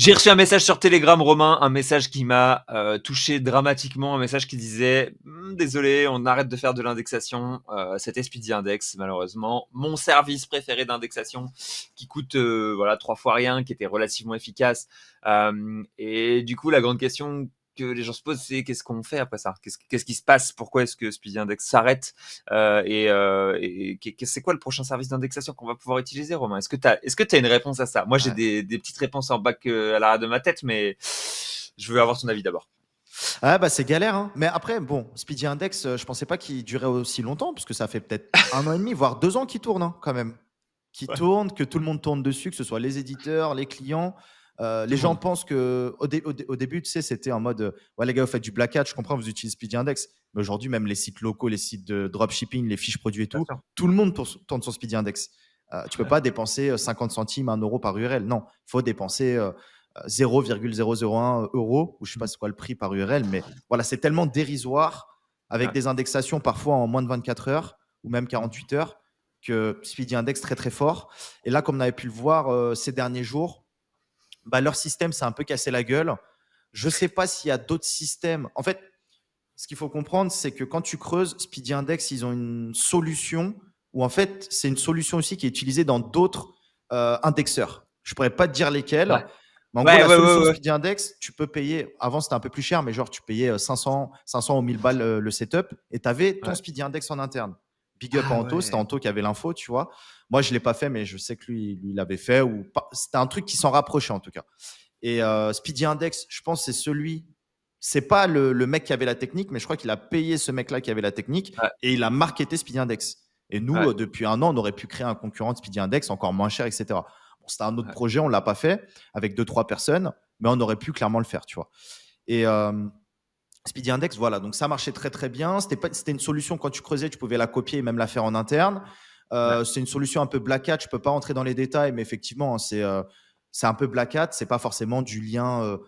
J'ai reçu un message sur Telegram, Romain, un message qui m'a touché dramatiquement, un message qui disait désolé, on arrête de faire de l'indexation, c'était Speedy Index malheureusement, mon service préféré d'indexation qui coûte voilà 3 fois rien, qui était relativement efficace. Et du coup, la grande question que les gens se posent, c'est qu'est-ce qu'on fait après ça, qu'est-ce qui se passe, pourquoi est-ce que Speedy Index s'arrête, c'est quoi le prochain service d'indexation qu'on va pouvoir utiliser, Romain? Est-ce que tu as une réponse à ça? Moi, j'ai Ouais. des petites réponses en bac à l'arrière de ma tête, mais je veux avoir ton avis d'abord. Ah bah c'est galère, hein. Mais après, bon, Speedy Index, je pensais pas qu'il durait aussi longtemps, parce que ça fait peut-être 1 an et demi, voire 2 ans qu'il tourne, hein, quand même. Qui Ouais, tourne, que tout le monde tourne dessus, que ce soit les éditeurs, les clients. tout Les le gens monde. pensent que au début, tu sais, c'était en mode ouais, les gars, vous faites du black hat, je comprends, vous utilisez Speedy Index. Mais aujourd'hui, même les sites locaux, les sites de dropshipping, les fiches produits et Bien tout, sûr. tout le monde tourne sur Speedy Index. Tu peux Ouais. pas dépenser 50 centimes, 1 euro par URL. Non, il faut dépenser 0,001 euros, ou je sais pas Mhm. c'est quoi le prix par URL, mais voilà, c'est tellement dérisoire avec Ouais. des indexations parfois en moins de 24 heures ou même Mhm. 48 heures que Speedy Index très très fort. Et là, comme on avait pu le voir ces derniers jours, bah, leur système s'est un peu cassé la gueule. Je ne sais pas s'il y a d'autres systèmes. En fait, ce qu'il faut comprendre, c'est que quand tu creuses, Speedy Index, ils ont une solution où en fait, c'est une solution aussi qui est utilisée dans d'autres indexeurs. Je ne pourrais pas te dire lesquels. Ouais. Mais en gros, Ouais, la ouais, ouais, solution ouais. Speedy Index, tu peux payer. Avant, c'était un peu plus cher, mais genre, tu payais 500 ou 1000 balles le setup et tu avais ton Ouais. Speedy Index en interne. Big up à Ah Anto, c'était ouais. Anto qui avait l'info, tu vois. Moi, je ne l'ai pas fait, mais je sais que lui l'avait fait. Ou pas. C'était un truc qui s'en rapprochait en tout cas. Et Speedy Index, je pense, c'est celui. C'est pas le mec qui avait la technique, mais je crois qu'il a payé ce mec-là qui avait la technique Ouais. et il a marketé Speedy Index. Et nous, Ouais. depuis 1 an, on aurait pu créer un concurrent de Speedy Index encore moins cher, etc. Bon, c'était un autre Ouais. projet, on ne l'a pas fait avec 2, 3 personnes, mais on aurait pu clairement le faire, tu vois. Et Speedy Index, voilà, donc ça marchait très très bien. C'était une solution quand tu creusais, tu pouvais la copier et même la faire en interne. Ouais. C'est une solution un peu black hat. Je peux pas rentrer dans les détails, mais effectivement, c'est un peu black hat. C'est pas forcément du lien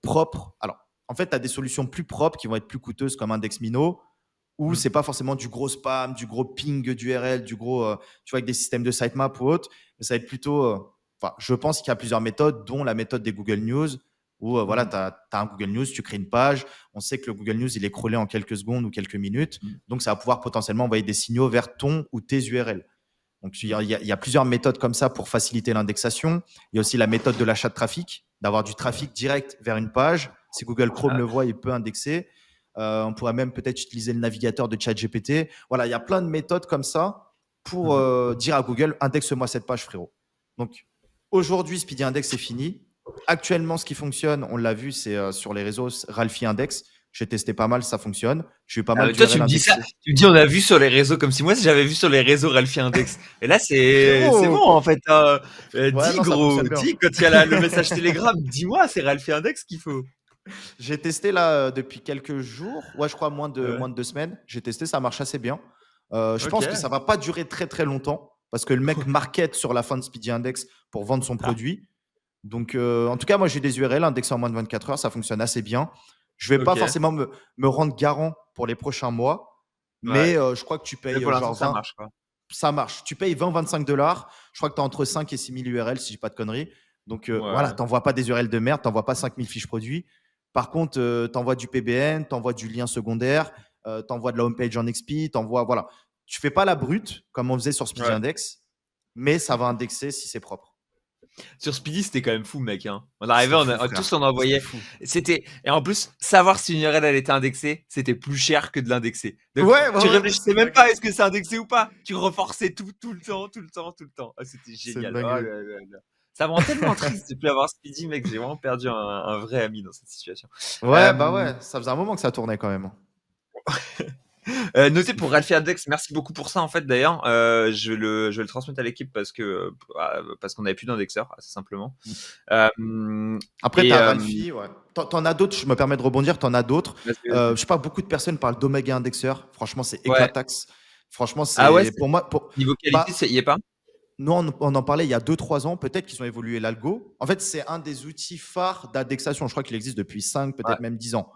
propre. Alors, en fait, tu as des solutions plus propres qui vont être plus coûteuses comme IndexMino, où Mm. c'est pas forcément du gros spam, du gros ping d'URL, du gros, tu vois, avec des systèmes de sitemap ou autre. Mais ça va être plutôt, enfin, je pense qu'il y a plusieurs méthodes, dont la méthode des Google News, où voilà, Mhm. tu as un Google News, tu crées une page. On sait que le Google News, il est crawlé en quelques secondes ou quelques minutes. Mm. Donc, ça va pouvoir potentiellement envoyer des signaux vers ton ou tes URL. Donc, Mm. il y a plusieurs méthodes comme ça pour faciliter l'indexation. Il y a aussi la méthode de l'achat de trafic, d'avoir du trafic direct vers une page. Si Google Chrome Ah, le voit, il peut indexer. On pourrait même peut-être utiliser le navigateur de ChatGPT. Voilà, il y a plein de méthodes comme ça pour mhm. dire à Google, indexe-moi cette page, frérot. Donc, aujourd'hui, Speedy Index, c'est fini. Actuellement, ce qui fonctionne, on l'a vu, c'est sur les réseaux Ralphie Index. J'ai testé pas mal, ça fonctionne. J'ai eu pas Ah, mal mais toi, tu d'URL me dis ça, indexés. tu me dis on a vu sur les réseaux comme si moi j'avais vu sur les réseaux Ralphie Index. Et là, c'est bon Frérot. en fait. Ouais, Dis non, ça gros, fonctionne bien. dis quand il y a le message Telegram, dis-moi, c'est Ralphie Index qu'il faut. J'ai testé là depuis quelques jours, ouais, je crois Ouais. moins de 2 semaines. J'ai testé, ça marche assez bien. Je pense que Ok. ça va pas durer très très longtemps parce que le mec market sur la fin de Speedy Index pour vendre son Ah, produit. Donc, en tout cas, moi j'ai des URL indexés en moins de 24 heures, ça fonctionne assez bien. Je vais pas ok. forcément me rendre garant pour les prochains mois, Ouais. mais je crois que tu Mais payes pour l'instant, genre ça 20. marche quoi. Ça marche. Tu payes 20-25 $. Je crois que tu as entre 5 et 6 000 URL, si je dis pas de conneries. Donc voilà, Ouais. tu n'envoies pas des URL de merde, tu n'envoies pas 5 000 fiches produits. Par contre, tu envoies du PBN, tu envoies du lien secondaire, tu envoies de la homepage en XP, tu envoies. Voilà. Tu fais pas la brute, comme on faisait sur Speedy Ouais. Index, mais ça va indexer si c'est propre. Sur Speedy, c'était quand même fou, mec. Hein. On arrivait, C'était fou, tous frère. on C'était envoyait. fou. Et en plus, savoir si une URL elle était indexée, c'était plus cher que de l'indexer. Donc, Ouais, tu ouais, ouais, réfléchissais c'est une même pas, dinguerie. est-ce que c'est indexé ou pas? Tu reforçais tout le temps, tout le temps, tout le temps. Ah, c'était C'est une génial. Oh là dinguerie. là là. Ça me rend tellement triste de plus avoir Speedy, mec. J'ai vraiment perdu un vrai ami dans cette situation. Ouais, bah Euh, ouais, ça faisait un moment que ça tournait quand même. Noté pour Ralphie Index, merci beaucoup pour ça en fait d'ailleurs. Je vais le transmettre à l'équipe parce qu'on n'avait plus d'indexeur, assez simplement. Euh, Après, tu et as Ralphie, ouais. T'en as d'autres, je me permets de rebondir, t'en as d'autres. vas-y, vas-y. Je sais pas, beaucoup de personnes parlent d'Omega Indexer. Franchement, c'est Ouais. éclataxe. Franchement, Ah ouais, c'est pour moi. niveau qualité, Bah, ça y est pas? nous, on en parlait il y a 2, 3 ans. Peut-être qu'ils ont évolué l'algo. En fait, c'est un des outils phares d'indexation. Je crois qu'il existe depuis 5, Ouais, peut-être même 10 ans.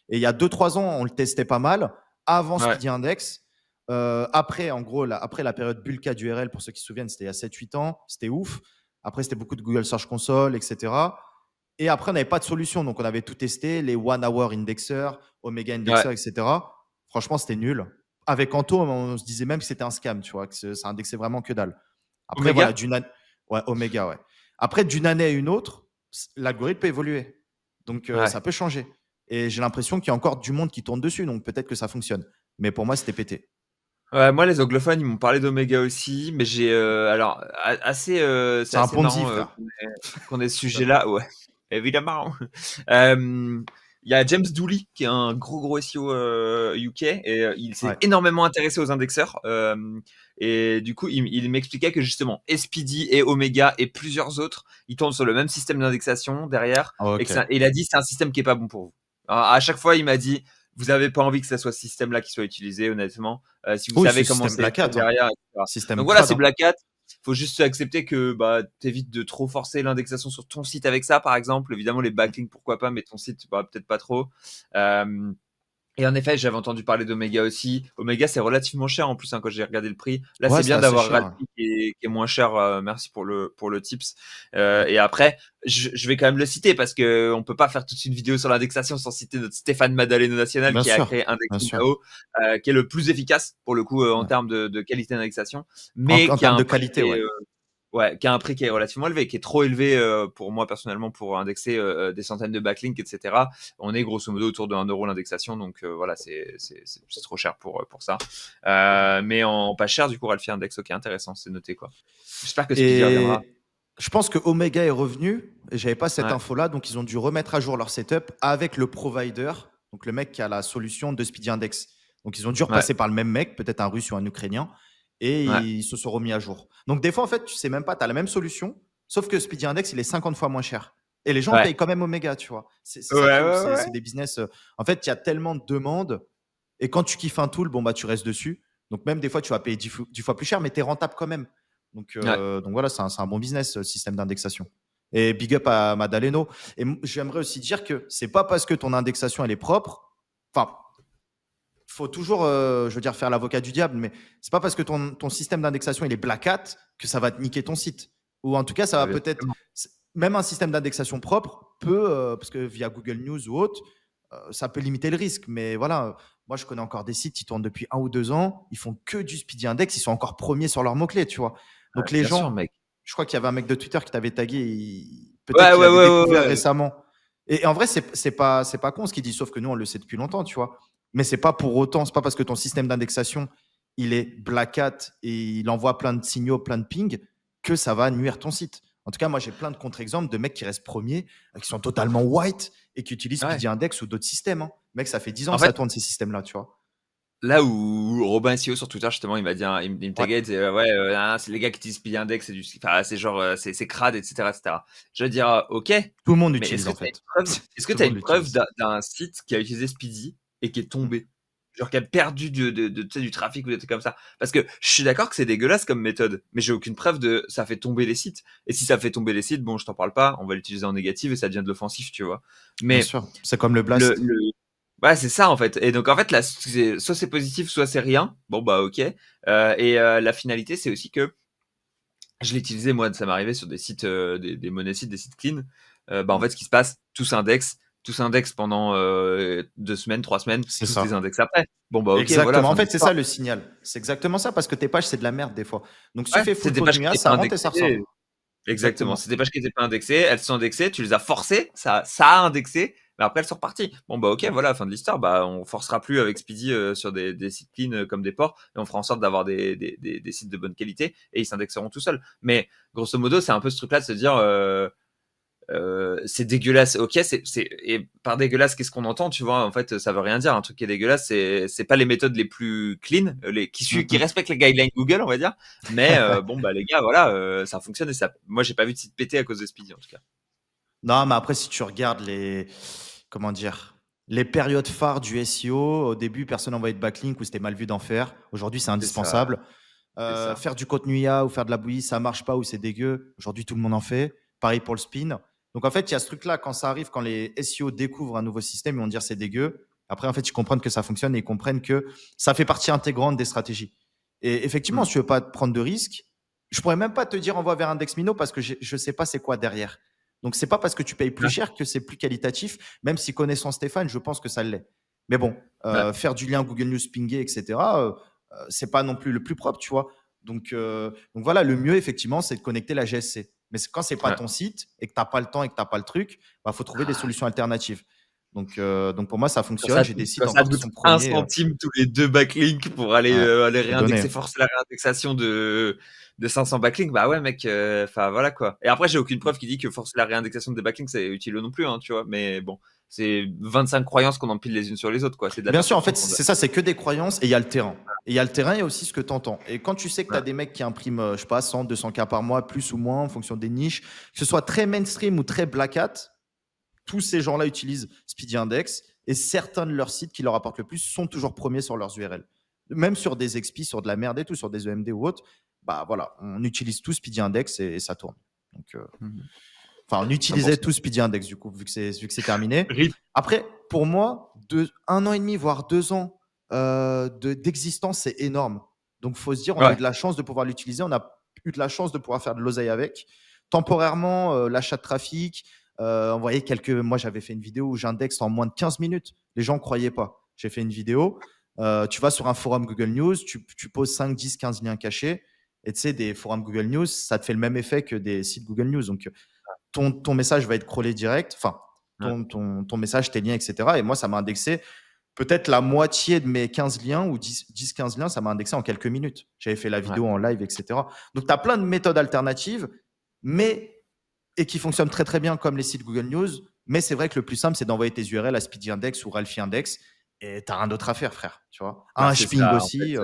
Et il y a 2, 3 ans, on le testait pas mal. Avant ouais, Speedy Index. Après, en gros, après la période Bulka d'URL, pour ceux qui se souviennent, c'était il y a 7, 8 ans. C'était ouf. Après, c'était beaucoup de Google Search Console, etc. Et après, on n'avait pas de solution. Donc, on avait tout testé, les One Hour Indexer, Omega Ouais. Indexer, etc. Franchement, c'était nul. Avec Anto, on se disait même que c'était un scam, tu vois, que ça indexait vraiment que dalle. Après, voilà, Omega? ouais, Omega, ouais. Après, d'une année à une autre, l'algorithme peut évoluer. Donc, Ouais. ça peut changer. Et j'ai l'impression qu'il y a encore du monde qui tourne dessus. Donc, peut-être que ça fonctionne. Mais pour moi, c'était pété. Ouais, moi, les anglophones, ils m'ont parlé d'Omega aussi, mais j'ai alors assez, c'est C'est un assez Ponzi, marrant frère. qu'on ait ce Ça- sujet-là. Ouais, évidemment. Euh, Il y a James Dooley qui est un gros SEO UK et il s'est Ouais. énormément intéressé aux indexeurs. Et du coup, il m'expliquait que justement, SPD et Omega et plusieurs autres, ils tournent sur le même système d'indexation derrière et Ok. et il a dit c'est un système qui est pas bon pour vous. À chaque fois, il m'a dit vous avez pas envie que ça soit ce système-là qui soit utilisé, honnêtement. Si vous Oui, savez c'est comment système c'est Black fait Hat, hein. derrière, etc. Système Donc voilà, crade, c'est hein. Black Hat. Faut juste accepter que bah, t'évites de trop forcer l'indexation sur ton site avec ça, par exemple. Évidemment, les Mm. backlinks, pourquoi pas, mais ton site, bah, peut-être pas trop. Euh, et en effet, j'avais entendu parler d'Omega aussi. Omega, c'est relativement cher en plus hein, quand j'ai regardé le prix. Là, Ouais, c'est c'était bien assez d'avoir cher, Ralphie ouais. qui est moins cher. Merci pour le tips. Mm. Et après, je vais quand même le citer parce que on peut pas faire toute une vidéo sur l'indexation sans citer notre Stéphane Madaleno National Bien qui a sûr, créé bien sûr. Indexing.io, qui est le plus efficace pour le coup en Ouais. termes de qualité d'indexation, En, mais en qui a termes un de prix qui qualité, est ouais. ouais, qui a un prix qui est relativement élevé, qui est trop élevé pour moi personnellement pour indexer des centaines de backlinks, etc. On est grosso modo autour de 1 euro l'indexation, donc voilà, c'est trop cher pour ça. Mais en pas cher, du coup, Ralphie Index, ok, intéressant, c'est noté quoi. J'espère que Speedy reviendra. Et je pense que Omega est revenu, et j'avais pas cette Ouais, info-là, donc ils ont dû remettre à jour leur setup avec le provider, donc le mec qui a la solution de Speedy Index. Donc ils ont dû ouais, repasser par le même mec, peut-être un russe ou un ukrainien, et ouais, ils se sont remis à jour. Donc des fois, en fait, tu sais même pas, tu as la même solution, sauf que Speedy Index, il est 50 fois moins cher. Et les gens ouais, payent quand même Omega, tu vois. C'est ouais, ça qui est ouf, ouais, c'est ouais. des business. En fait, il y a tellement de demandes, et quand tu kiffes un tool, bon, bah, tu restes dessus. Donc même des fois, tu vas payer 10 fois plus cher, mais tu es rentable quand même. Ouais. Donc voilà, c'est un bon business, ce système d'indexation. Et big up à Madaleno. Et j'aimerais aussi dire que c'est pas parce que ton indexation elle est propre, enfin, faut toujours, je veux dire, faire l'avocat du diable, mais c'est pas parce que ton système d'indexation il est black hat que ça va te niquer ton site. Ou en tout cas, ça va Bah, bien peut-être, évidemment. même un système d'indexation propre peut, parce que via Google News ou autre, ça peut limiter le risque. Mais voilà, moi je connais encore des sites qui tournent depuis 1 ou 2 ans, ils font que du speedy index, ils sont encore premiers sur leurs mots-clés, tu vois. Donc les Bien sûr, gens, mec. je crois qu'il y avait un mec de Twitter qui t'avait tagué, peut-être Ouais, qu'il ouais, avait ouais, ouais, découvert ouais. récemment. Et en vrai, c'est pas con ce qu'il dit, sauf que nous, on le sait depuis longtemps, tu vois. Mais c'est pas pour autant, c'est pas parce que ton système d'indexation, il est black hat et il envoie plein de signaux, plein de pings, que ça va nuire ton site. En tout cas, moi, j'ai plein de contre-exemples de mecs qui restent premiers, qui sont totalement white et qui utilisent Ouais. Speedy Index ou d'autres systèmes, hein. Mec, ça fait 10 ans En que ça fait, tourne ces systèmes-là, tu vois. là où Robin SEO sur Twitter, justement, il m'a dit, il me Ouais. taguait, il disait, ouais, c'est les gars qui utilisent Speedy Index, enfin, c'est genre, c'est crade, etc., etc. Je veux dire, ok, Tout le monde mais utilise, en fait. est-ce que Tout tu le as monde une preuve l'utilise. d'un site qui a utilisé Speedy et qui est Mm. tombé? Genre qui a perdu tu sais, du trafic ou des trucs comme ça. Parce que je suis d'accord que c'est dégueulasse comme méthode, mais j'ai aucune preuve de ça fait tomber les sites. Et si ça fait tomber les sites, bon, je t'en parle pas, on va l'utiliser en négatif et ça devient de l'offensif, tu vois. Bien Mais sûr. C'est comme le le, blast. le, ouais, c'est ça en fait. Et donc en fait, là, soit c'est positif, soit c'est rien. Bon bah ok. La finalité, c'est aussi que je l'ai utilisé moi, ça m'arrivait sur des sites, des monnaies sites, des sites clean. Bah en Mm. fait, ce qui se passe, tous s'indexent pendant 2 semaines, 3 semaines, C'est tous ça. désindexent après. Bon bah ok, voilà, Exactement. En fin de fait, c'est l'histoire. ça le signal. C'est exactement ça parce que tes pages, c'est de la merde des fois. Donc, si tu Ouais, fais c'est full des pages qui Postmia, étaient ça pas monte et ça indexées. ressort. Exactement, c'est Exactement. des pages qui étaient pas indexées, elles sont indexées, tu les as forcées, ça a indexé, mais après elles sont reparties. Bon bah ok, voilà, fin de l'histoire, bah on forcera plus avec Speedy sur des sites clean comme des ports, et on fera en sorte d'avoir des sites de bonne qualité, et ils s'indexeront tout seuls. Mais grosso modo, c'est un peu ce truc-là de se dire, c'est dégueulasse. Ok, et par dégueulasse, qu'est-ce qu'on entend, tu vois? En fait, ça veut rien dire. Un truc qui est dégueulasse, c'est pas les méthodes les plus clean, qui Mhm. respectent les guidelines Google, on va dire. Mais bon, bah les gars, voilà, ça fonctionne et ça. Moi, j'ai pas vu de site pété à cause de Speedy, en tout cas. Non, mais après, si tu regardes comment dire, les périodes phares du SEO, au début, personne n'envoyait de backlink ou c'était mal vu d'en faire. Aujourd'hui, c'est C'est ça, indispensable. c'est ça. Faire du contenu IA ou faire de la bouillie, ça marche pas ou c'est dégueu. Aujourd'hui, tout le monde en fait. Pareil pour le spin. Donc, en fait, il y a ce truc-là, quand ça arrive, quand les SEO découvrent un nouveau système, ils vont dire c'est dégueu. Après, en fait, ils comprennent que ça fonctionne et ils comprennent que ça fait partie intégrante des stratégies. Et effectivement, Mm. si tu veux pas te prendre de risques, je pourrais même pas te dire envoie vers Index Mino parce que je sais pas c'est quoi derrière. Donc, c'est pas parce que tu payes plus Ouais. cher que c'est plus qualitatif, même si connaissant Stéphane, je pense que ça l'est. Mais bon, Ouais. faire du lien Google News pingé, etc., c'est pas non plus le plus propre, tu vois. Donc voilà, le mieux, effectivement, c'est de connecter la GSC. Mais quand c'est pas Ouais. ton site et que tu n'as pas le temps et que tu n'as pas le truc, bah, faut trouver des solutions alternatives. Donc pour moi, ça fonctionne. J'ai des sites Quand ça encore qui coûte sont 1 premiers. centime tous les 2 backlinks pour aller, Ouais, aller c'est donné. réindexer, forcer la réindexation de 500 backlinks, bah ouais mec, enfin voilà quoi. Et après j'ai aucune preuve qui dit que forcer la réindexation des backlinks c'est utile non plus, hein, tu vois. Mais bon, c'est 25 croyances qu'on empile les unes sur les autres, quoi. C'est de la Bien sûr, en perception fait, qu'on donne. c'est ça, c'est que des croyances et il y a le terrain. Et il y a le terrain, il y a aussi ce que tu entends. Et quand tu sais que tu as Ouais. des mecs qui impriment, je sais pas, 100, 200 k par mois, plus ou moins, en fonction des niches, que ce soit très mainstream ou très black hat, tous ces gens-là utilisent Speedy Index et certains de leurs sites qui leur apportent le plus sont toujours premiers sur leurs URL. Même sur des XP, sur de la merde et tout, sur des EMD ou autres, bah voilà, on utilise tout Speedy Index et ça tourne. Donc, Mhm. enfin, on utilisait 100%. tout Speedy Index du coup, vu que c'est terminé. RIP. Après, pour moi, 1 an et demi, voire 2 ans d'existence, c'est énorme. Donc, faut se dire, on a eu Ouais. de la chance de pouvoir l'utiliser, on a eu de la chance de pouvoir faire de l'oseille avec. Temporairement, l'achat de trafic, envoyer quelques. Moi, j'avais fait une vidéo où j'indexe en moins de 15 minutes. Les gens ne croyaient pas. J'ai fait une vidéo. Tu vas sur un forum Google News, tu poses 5, 10, 15 liens cachés. Et tu sais, des forums Google News, ça te fait le même effet que des sites Google News. Donc, ton message va être crawlé direct. Enfin, Ouais. ton message, tes liens, etc. Et moi, ça m'a indexé peut-être la moitié de mes 15 liens ou 10-15 liens, ça m'a indexé en quelques minutes. J'avais fait la Ouais. vidéo en live, etc. Donc, tu as plein de méthodes alternatives, mais et qui fonctionnent très très bien comme les sites Google News. Mais c'est vrai que le plus simple, c'est d'envoyer tes URL à Speedy Index ou Ralphie Index et t'as rien d'autre à faire, frère. Tu vois. Bah Un c'est Hashping ça en aussi, fait.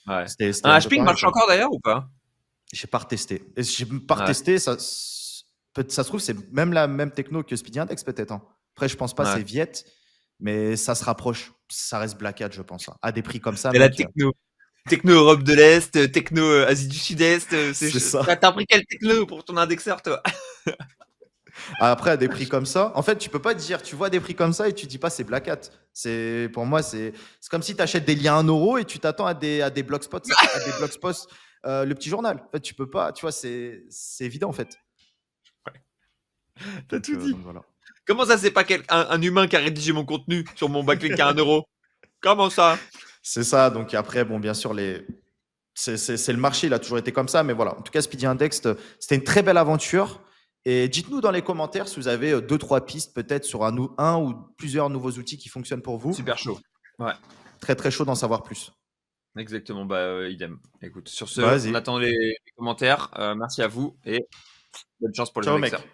Ouais. c'était Un un peu Hashping pareil, marche quoi. encore d'ailleurs ou pas? J'ai pas retesté. Et j'ai pas Ouais. retesté, ça se trouve, c'est même la même techno que Speedy Index, peut-être. Hein. Après, je pense pas, Ouais. c'est Viet, mais ça se rapproche. Ça reste Black Hat, je pense. Hein. À des prix comme ça, C'est la mec. techno. Techno Europe de l'Est, techno Asie du Sud-Est. C'est ça. T'as pris quelle techno pour ton indexeur, toi? Après, à des prix comme ça, en fait, tu peux pas dire, tu vois des prix comme ça et tu dis pas c'est Black Hat. Pour moi, c'est comme si tu achètes des liens à 1 € et tu t'attends à des blogspot, le petit journal. En fait, tu peux pas, tu vois, c'est évident, en fait. T'as tout dit. Donc voilà. Comment ça, c'est pas un humain qui a rédigé mon contenu sur mon backlink à 1 €? Comment ça? C'est ça. Donc après, bon, bien sûr, c'est le marché, il a toujours été comme ça. Mais voilà, en tout cas, Speedy Index, c'était une très belle aventure. Et dites-nous dans les commentaires si vous avez 2-3 pistes peut-être sur un ou plusieurs nouveaux outils qui fonctionnent pour vous. Super chaud. Ouais, Très très chaud d'en savoir plus. exactement. Bah, idem. Écoute, sur Bah, ce, on vas-y. attend les commentaires. Merci à vous et bonne chance pour les Ciao, indexeurs. mec.